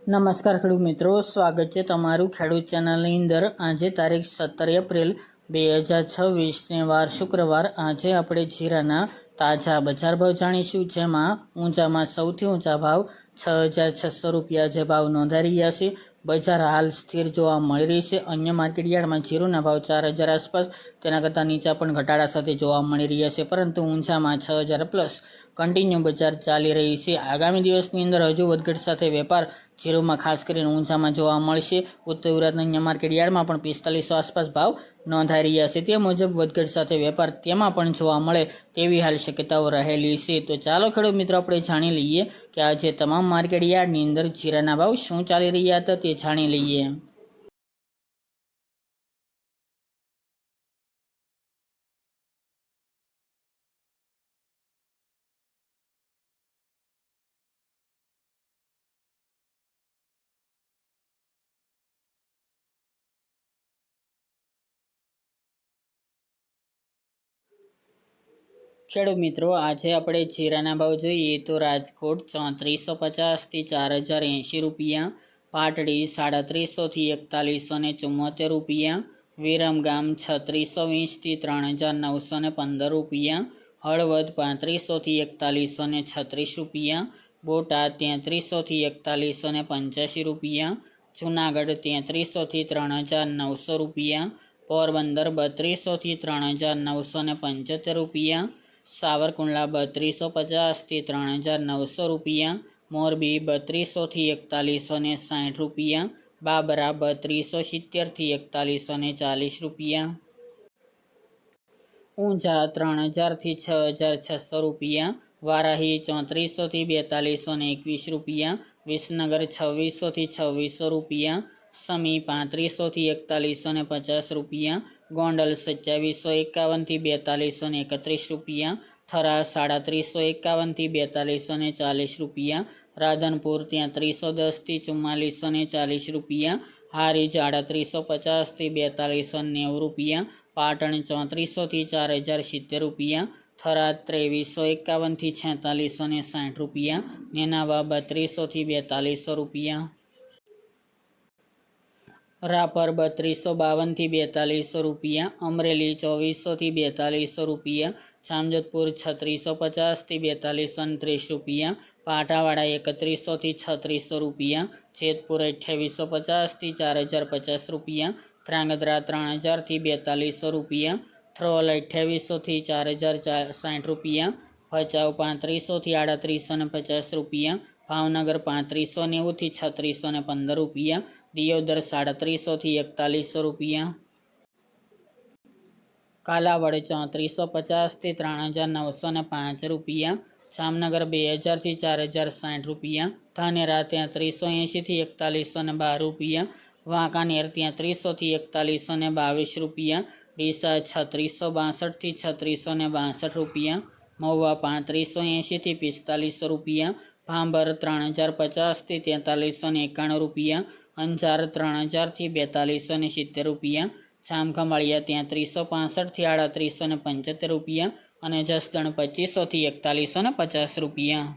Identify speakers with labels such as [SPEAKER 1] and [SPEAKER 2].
[SPEAKER 1] નમસ્કાર ખેડૂત મિત્રો, સ્વાગત છે તમારું ખેડૂત ચેનલની અંદર। આજે તારીખ 17 એપ્રિલ 2026 ને વાર શુક્રવાર। આજે આપણે જીરાના તાજા બજાર ભાવ જાણીશું, જેમાં ઊંચામાં સૌથી ઊંચા ભાવ 6,600 રૂપિયા જે ભાવ નોંધાઈ રહ્યા છે। બજાર હાલ સ્થિર જોવા મળી રહી છે। અન્ય માર્કેટયાર્ડમાં જીરુના ભાવ 4,000 આસપાસ, તેના કરતાં નીચા પણ ઘટાડા સાથે જોવા મળી રહ્યા છે, પરંતુ ઊંચામાં 6,000 પ્લસ કન્ટિન્યુ બજાર ચાલી રહી છે। આગામી દિવસની અંદર હજુ વધઘટ સાથે વેપાર જીરુમાં ખાસ કરીને ઊંચામાં જોવા મળશે। ઉત્તર ગુજરાતના અન્ય માર્કેટયાર્ડમાં પણ 4500 આસપાસ ભાવ નોંધાઈ રહ્યા છે। તે મુજબ વધઘટ સાથે વેપાર તેમાં પણ જોવા મળે તેવી હાલ શક્યતાઓ રહેલી છે। તો ચાલો ખેડૂત મિત્રો, આપણે જાણી લઈએ કે આજે તમામ માર્કેટયાર્ડની અંદર જીરાના ભાવ શું ચાલી રહ્યા હતા, તે જાણી લઈએ। ખેડૂત મિત્રો, આજે આપણે જીરાના ભાવ જોઈએ તો રાજકોટ 3450 થી 4080 રૂપિયા, પાટડી 3750 થી 4174 રૂપિયા, વિરમગામ 3620 થી 3915 રૂપિયા, હળવદ 3500 થી 4136 રૂપિયા, બોટાદ 3300 થી 4185 રૂપિયા, જુનાગઢ 3300 થી 3900 રૂપિયા, પોરબંદર 3200 થી 3975 રૂપિયા, સાવરકુંડલા 3250 થી 3900 રૂપિયા, મોરબી 3200 થી 4160 રૂપિયા, બાબરા 3270 થી 4140 રૂપિયા, ઊંઝા 3000 થી 6600 રૂપિયા, વારાહી 3400 થી 4221 રૂપિયા, વિસનગર 2600 થી 2600 રૂપિયા, સમી 3500 થી 4150 રૂપિયા, ગોંડલ 2751 થી 4231 રૂપિયા, થરા 3751 થી 4240 રૂપિયા, રાધનપુર 310 થી 4440 રૂપિયા, હારીજ 3850 થી 4290 રૂપિયા, પાટણ 3400 થી 4070 રૂપિયા, થરાદ 2351 થી 4660 રૂપિયા, નેનાવા 3200 થી 4200 રૂપિયા, રાપર 3252 થી 4200 રૂપિયા, અમરેલી 2400 થી 4200 રૂપિયા, જામજોધપુર 3650 થી 4229 રૂપિયા, પાટાવાડા 3100 થી 3600 રૂપિયા, જેતપુર 2850 થી 4050 રૂપિયા, ધ્રાંગધ્રા 3000 થી 4200 રૂપિયા, થ્રોલ 2800 થી 4060 રૂપિયા, ભચાઉ 3500 થી 3850 રૂપિયા, ભાવનગર 3590 થી 3615 રૂપિયા, દિયોદર 3700 થી 4100 રૂપિયા, કાલાવડ 3450 થી 3905 રૂપિયા, જામનગર 2000 થી 4060 રૂપિયા, ધાનેરા 380 થી 4112 રૂપિયા, વાંકાનેર 3300 થી 4122 રૂપિયા, ડીસા 3662 થી 3662 રૂપિયા, મહુવા 3580 થી 4500 રૂપિયા, ભાંભર 3050 થી 4391 રૂપિયા, અંજાર 3000 થી 4270 રૂપિયા, જામખંભાળિયા 3365 થી 3875 રૂપિયા અને જસદણ 2500 થી 4150 રૂપિયા।